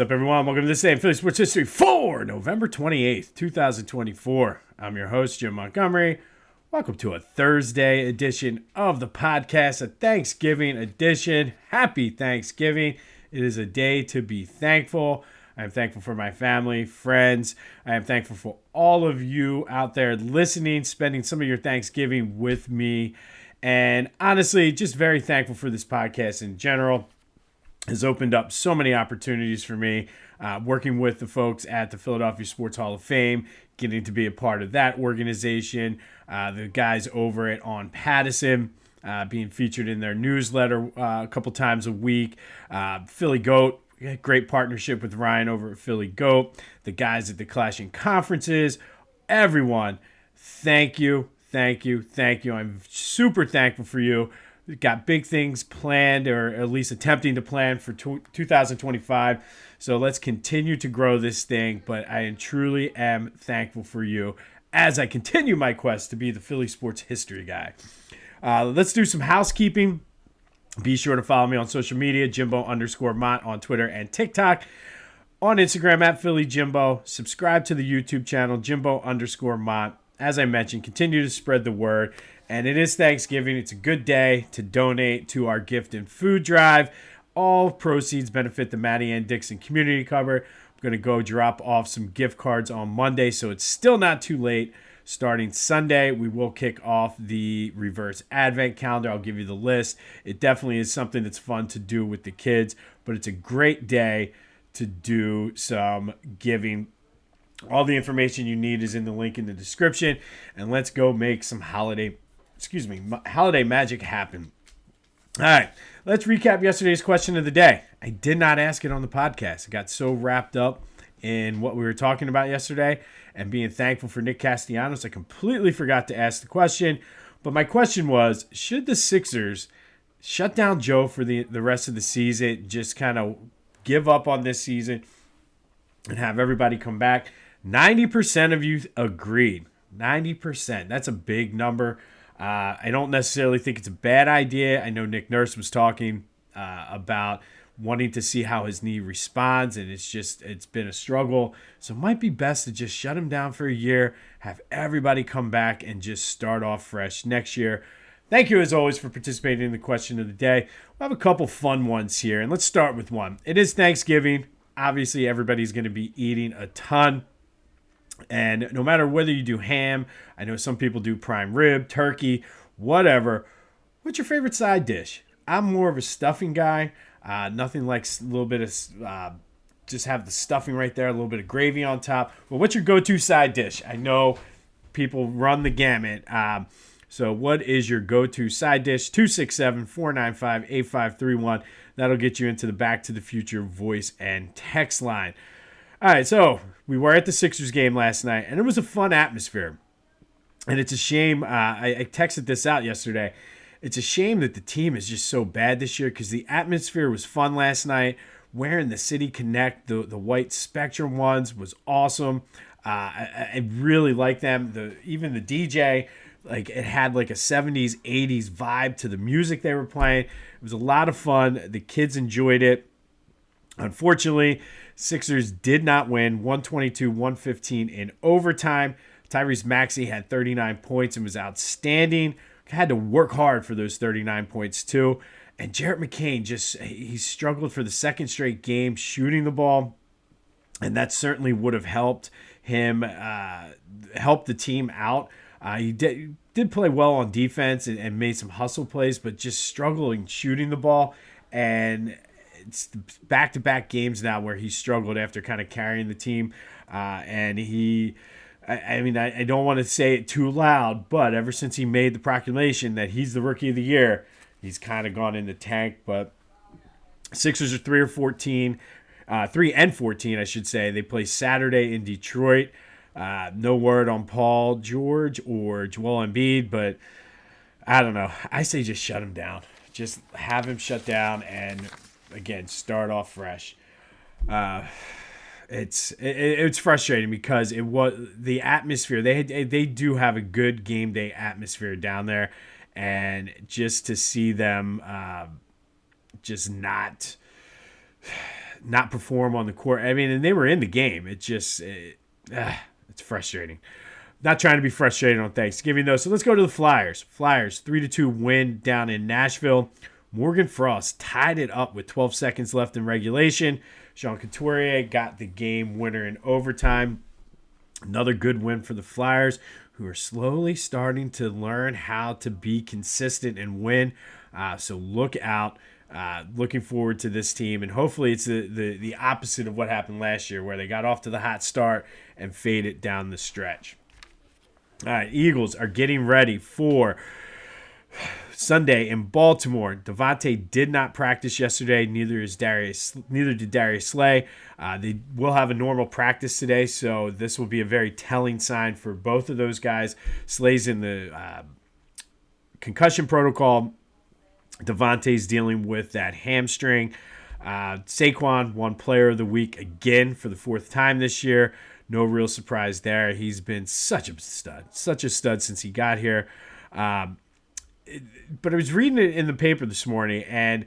up, everyone? Welcome to this day in Philly Sports History for November 28th, 2024. I'm your host, Jim Montgomery. Welcome to a Thursday edition of the podcast, a Thanksgiving edition. Happy Thanksgiving. It is a day to be thankful. I am thankful for my family, friends. I am thankful for all of you out there listening, spending some of your Thanksgiving with me. And honestly, just very thankful for this podcast in general. Has opened up so many opportunities for me, working with the folks at the Philadelphia Sports Hall of Fame, getting to be a part of that organization, the guys over at On Pattison, being featured in their newsletter a couple times a week, Philly Goat, great partnership with Ryan over at Philly Goat, the guys at the Clashing Conferences, everyone, thank you. I'm super thankful for you. We've got big things planned, or at least attempting to plan for 2025. So let's continue to grow this thing. But I truly am thankful for you as I continue my quest to be the Philly sports history guy. Let's do some housekeeping. Be sure to follow me on social media, Jimbo_Mont on Twitter and TikTok. On Instagram at Philly Jimbo. Subscribe to the YouTube channel, Jimbo_Mont. As I mentioned, continue to spread the word. And it is Thanksgiving. It's a good day to donate to our gift and food drive. All proceeds benefit the Maddie Ann Dixon Community Cupboard. I'm going to go drop off some gift cards on Monday, so it's still not too late. Starting Sunday, we will kick off the reverse advent calendar. I'll give you the list. It definitely is something that's fun to do with the kids, but it's a great day to do some giving. All the information you need is in the link in the description, and let's go make some holiday magic happen. All right, let's recap yesterday's question of the day. I did not ask it on the podcast. I got so wrapped up in what we were talking about yesterday and being thankful for Nick Castellanos, I completely forgot to ask the question. But my question was, should the Sixers shut down Joe for the rest of the season, just kind of give up on this season and have everybody come back? 90% of you agreed. 90%. That's a big number. I don't necessarily think it's a bad idea. I know Nick Nurse was talking about wanting to see how his knee responds, and it's been a struggle. So it might be best to just shut him down for a year, have everybody come back, and just start off fresh next year. Thank you, as always, for participating in the question of the day. We'll have a couple fun ones here, and let's start with one. It is Thanksgiving. Obviously, everybody's going to be eating a ton. And no matter whether you do ham, I know some people do prime rib, turkey, whatever. What's your favorite side dish? I'm more of a stuffing guy. Nothing like a little bit of just have the stuffing right there, a little bit of gravy on top. Well, what's your go-to side dish? I know people run the gamut. So what is your go-to side dish? 267-495-8531. That'll get you into the Back to the Future voice and text line. All right, so we were at the Sixers game last night, and it was a fun atmosphere. And it's a shame. I texted this out yesterday. It's a shame that the team is just so bad this year because the atmosphere was fun last night. Wearing the City Connect, the white Spectrum ones, was awesome. I really like them. Even the DJ, like it had like a 70s, 80s vibe to the music they were playing. It was a lot of fun. The kids enjoyed it. Unfortunately, Sixers did not win, 122-115 in overtime. Tyrese Maxey had 39 points and was outstanding. Had to work hard for those 39 points too. And Jarrett McCain he struggled for the second straight game shooting the ball. And that certainly would have helped him, help the team out. He did play well on defense and made some hustle plays, but just struggling shooting the ball. And it's back-to-back games now where he struggled after kind of carrying the team. And I don't want to say it too loud, but ever since he made the proclamation that he's the Rookie of the Year, he's kind of gone in the tank. But Sixers are 3-14, I should say. They play Saturday in Detroit. No word on Paul George or Joel Embiid, but I don't know. I say just shut him down. Just have him shut down and, again, start off fresh. It's frustrating because it was the atmosphere. They do have a good game day atmosphere down there, and just to see them just not not perform on the court. I mean, and they were in the game. It's frustrating. Not trying to be frustrated on Thanksgiving, though. So let's go to the Flyers. Flyers, 3-2 win down in Nashville. Morgan Frost tied it up with 12 seconds left in regulation. Jean Couturier got the game winner in overtime. Another good win for the Flyers, who are slowly starting to learn how to be consistent and win. So look out. Looking forward to this team, and hopefully it's the opposite of what happened last year, where they got off to the hot start and faded down the stretch. All right, Eagles are getting ready for Sunday in Baltimore. Devontae did not practice yesterday. Neither did Darius Slay. They will have a normal practice today, so this will be a very telling sign for both of those guys. Slay's in the concussion protocol. Devontae's dealing with that hamstring. Saquon won Player of the Week again for the fourth time this year. No real surprise there. He's been such a stud since he got here. But I was reading it in the paper this morning, and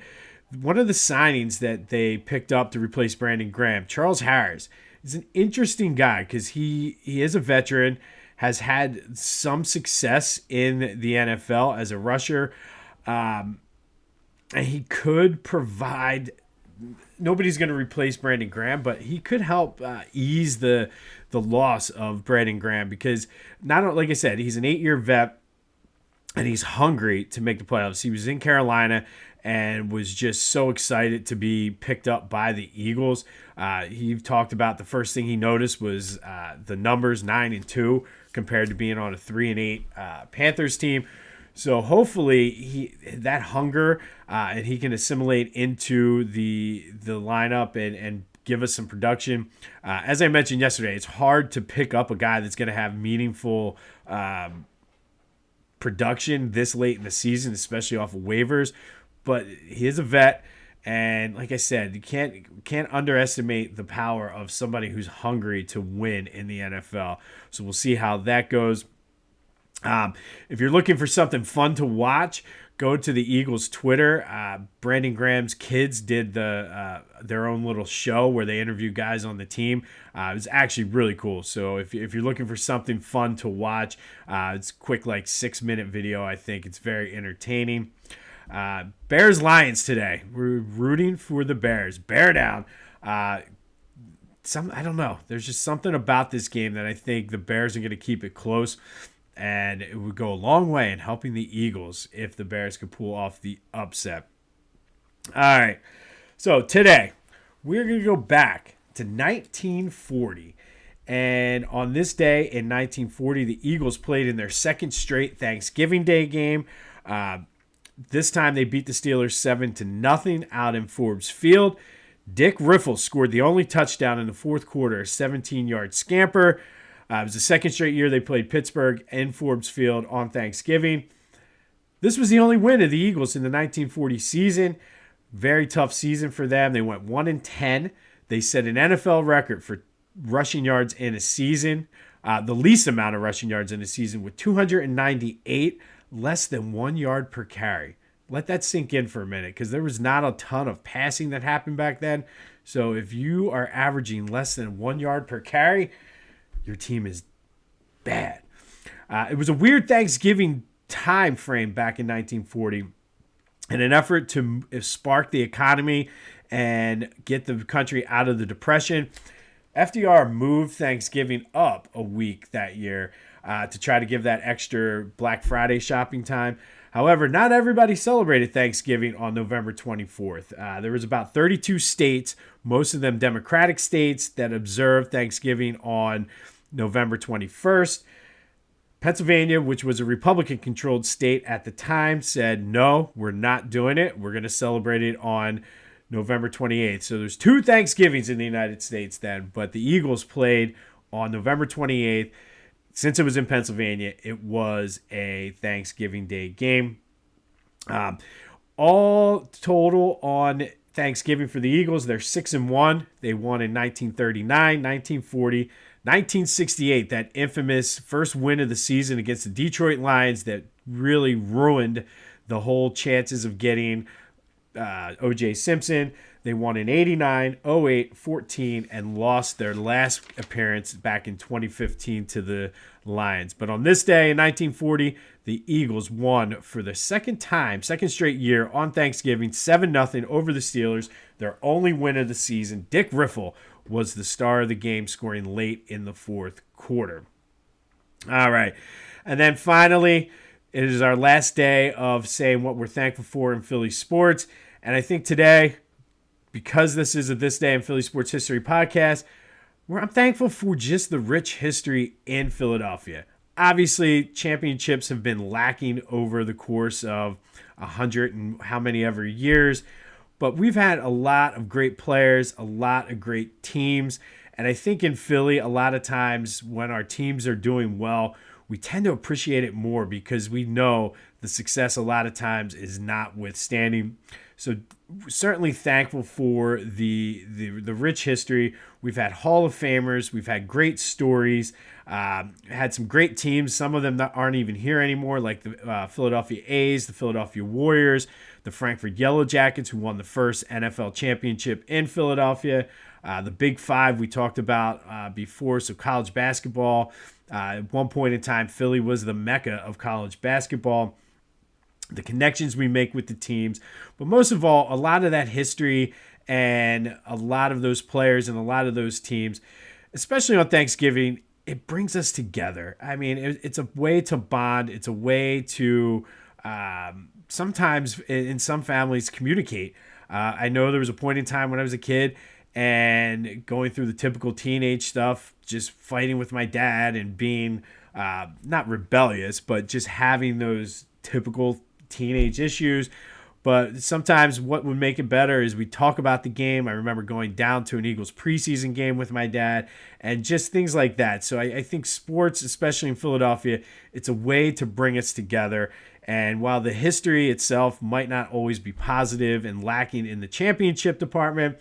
one of the signings that they picked up to replace Brandon Graham, Charles Harris, is an interesting guy because he is a veteran, has had some success in the NFL as a rusher, and he could provide. Nobody's going to replace Brandon Graham, but he could help ease the loss of Brandon Graham because like I said, he's an 8-year vet and he's hungry to make the playoffs. He was in Carolina and was just so excited to be picked up by the Eagles. He talked about the first thing he noticed was the numbers 9-2 compared to being on a 3-8 Panthers team. So hopefully that hunger and he can assimilate into the lineup and give us some production. As I mentioned yesterday, it's hard to pick up a guy that's going to have meaningful production this late in the season, especially off of waivers. But he is a vet, and like I said, you can't underestimate the power of somebody who's hungry to win in the NFL. So we'll see how that goes. If you're looking for something fun to watch, go to the Eagles Twitter. Brandon Graham's kids did their own little show where they interview guys on the team. It was actually really cool. So if you're looking for something fun to watch, it's a quick 6-minute video. I think it's very entertaining. Bears Lions today. We're rooting for the Bears. Bear down. I don't know. There's just something about this game that I think the Bears are going to keep it close. And it would go a long way in helping the Eagles if the Bears could pull off the upset. All right. So today, we're going to go back to 1940. And on this day in 1940, the Eagles played in their second straight Thanksgiving Day game. This time they beat the Steelers 7-0 out in Forbes Field. Dick Riffle scored the only touchdown in the fourth quarter, a 17-yard scamper. It was the second straight year they played Pittsburgh in Forbes Field on Thanksgiving. This was the only win of the Eagles in the 1940 season. Very tough season for them. They went 1-10. They set an NFL record for rushing yards in a season, the least amount of rushing yards in a season with 298, less than 1 yard per carry. Let that sink in for a minute because there was not a ton of passing that happened back then. So if you are averaging less than 1 yard per carry, your team is bad. It was a weird Thanksgiving time frame back in 1940 in an effort to spark the economy and get the country out of the Depression. FDR moved Thanksgiving up a week that year to try to give that extra Black Friday shopping time. However, not everybody celebrated Thanksgiving on November 24th. There was about 32 states, most of them Democratic states, that observed Thanksgiving on November 21st. Pennsylvania, which was a Republican-controlled state at the time, said, no, we're not doing it. We're going to celebrate it on November 28th. So there's 2 Thanksgivings in the United States then, but the Eagles played on November 28th. Since it was in Pennsylvania, it was a Thanksgiving Day game. All total on Thanksgiving for the Eagles, they're 6-1. They won in 1939, 1940, 1968, that infamous first win of the season against the Detroit Lions that really ruined the whole chances of getting O.J. Simpson. They won in 89, 08, 14, and lost their last appearance back in 2015 to the Lions. But on this day in 1940, the Eagles won for the second straight year on Thanksgiving, 7-0 over the Steelers, their only win of the season. Dick Riffle was the star of the game, scoring late in the fourth quarter. All right. And then finally, it is our last day of saying what we're thankful for in Philly sports. And I think today, because this is a This Day in Philly Sports History podcast, where I'm thankful for just the rich history in Philadelphia. Obviously, championships have been lacking over the course of 100 and how many ever years, but we've had a lot of great players, a lot of great teams, and I think in Philly, a lot of times when our teams are doing well, we tend to appreciate it more because we know the success a lot of times is notwithstanding. So certainly thankful for the rich history. We've had Hall of Famers. We've had great stories. Had some great teams. Some of them that aren't even here anymore, like the Philadelphia A's, the Philadelphia Warriors, the Frankfurt Yellow Jackets, who won the first NFL championship in Philadelphia. The Big Five we talked about before, so college basketball. At one point in time, Philly was the mecca of college basketball. The connections we make with the teams, but most of all, a lot of that history and a lot of those players and a lot of those teams, especially on Thanksgiving, it brings us together. I mean, it's a way to bond. It's a way to sometimes in some families communicate. I know there was a point in time when I was a kid and going through the typical teenage stuff, just fighting with my dad and being not rebellious, but just having those typical teenage issues. But sometimes what would make it better is we talk about the game. I remember going down to an Eagles preseason game with my dad and just things like that. So I think sports, especially in Philadelphia, it's a way to bring us together. And while the history itself might not always be positive and lacking in the championship department,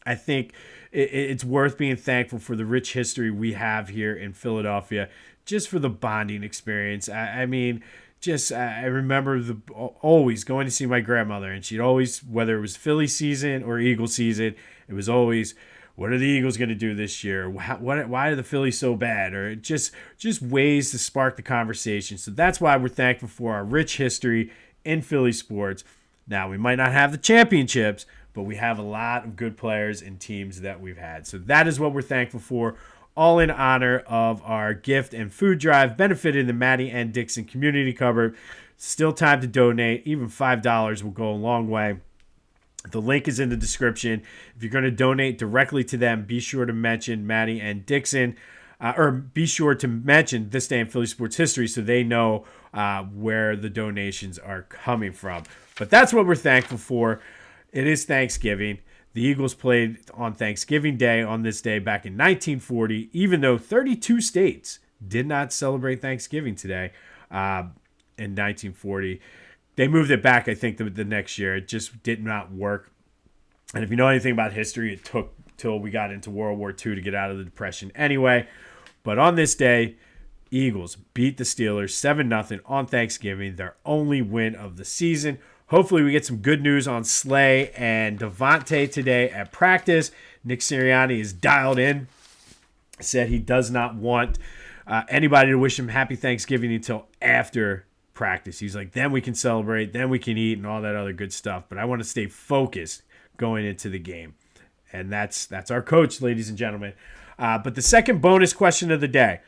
I think it's worth being thankful for the rich history we have here in Philadelphia, just for the bonding experience. I mean, I remember always going to see my grandmother, and she'd always, whether it was Philly season or Eagle season, it was always, what are the Eagles going to do this year? Why are the Phillies so bad? Or just ways to spark the conversation. So that's why we're thankful for our rich history in Philly sports. Now, we might not have the championships, but we have a lot of good players and teams that we've had. So that is what we're thankful for, all in honor of our gift and food drive benefiting the Maddie and Dixon Community Cupboard. Still time to donate. Even $5 will go a long way. The link is in the description. If you're going to donate directly to them, be sure to mention Maddie and Dixon, or be sure to mention This Day in Philly Sports History so they know where the donations are coming from. But that's what we're thankful for. It is Thanksgiving. The Eagles played on Thanksgiving Day on this day back in 1940, even though 32 states did not celebrate Thanksgiving today in 1940. They moved it back, I think, the next year. It just did not work. And if you know anything about history, it took till we got into World War II to get out of the Depression anyway. But on this day, Eagles beat the Steelers 7-0 on Thanksgiving, their only win of the season. Hopefully we get some good news on Slay and Devontae today at practice. Nick Sirianni is dialed in, said he does not want anybody to wish him happy Thanksgiving until after practice. He's like, then we can celebrate, then we can eat and all that other good stuff. But I want to stay focused going into the game. And that's our coach, ladies and gentlemen. But the second bonus question of the day,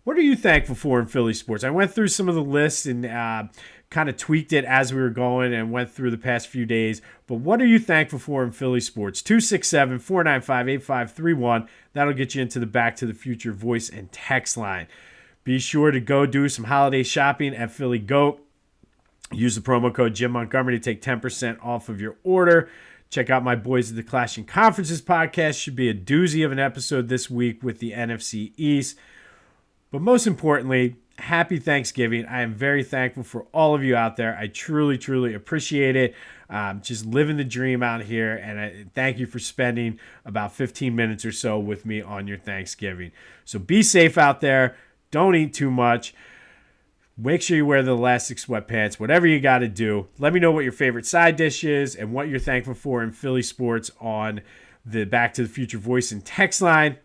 what are you thankful for in Philly sports? I went through some of the lists and kind of tweaked it as we were going and went through the past few days. But what are you thankful for in Philly sports? 267-495-8531. That'll get you into the Back to the Future voice and text line. Be sure to go do some holiday shopping at Philly Goat. Use the promo code Jim Montgomery to take 10% off of your order. Check out my boys at the Clashing Conferences podcast. Should be a doozy of an episode this week with the NFC East. But most importantly, happy Thanksgiving. I am very thankful for all of you out there. I truly, truly appreciate it. Just living the dream out here. And I thank you for spending about 15 minutes or so with me on your Thanksgiving. So be safe out there. Don't eat too much. Make sure you wear the elastic sweatpants, whatever you got to do. Let me know what your favorite side dish is and what you're thankful for in Philly sports on the Back to the Future voice and text line.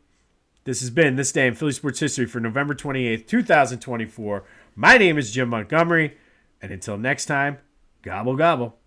This has been This Day in Philly Sports History for November 28th, 2024. My name is Jim Montgomery, and until next time, gobble gobble.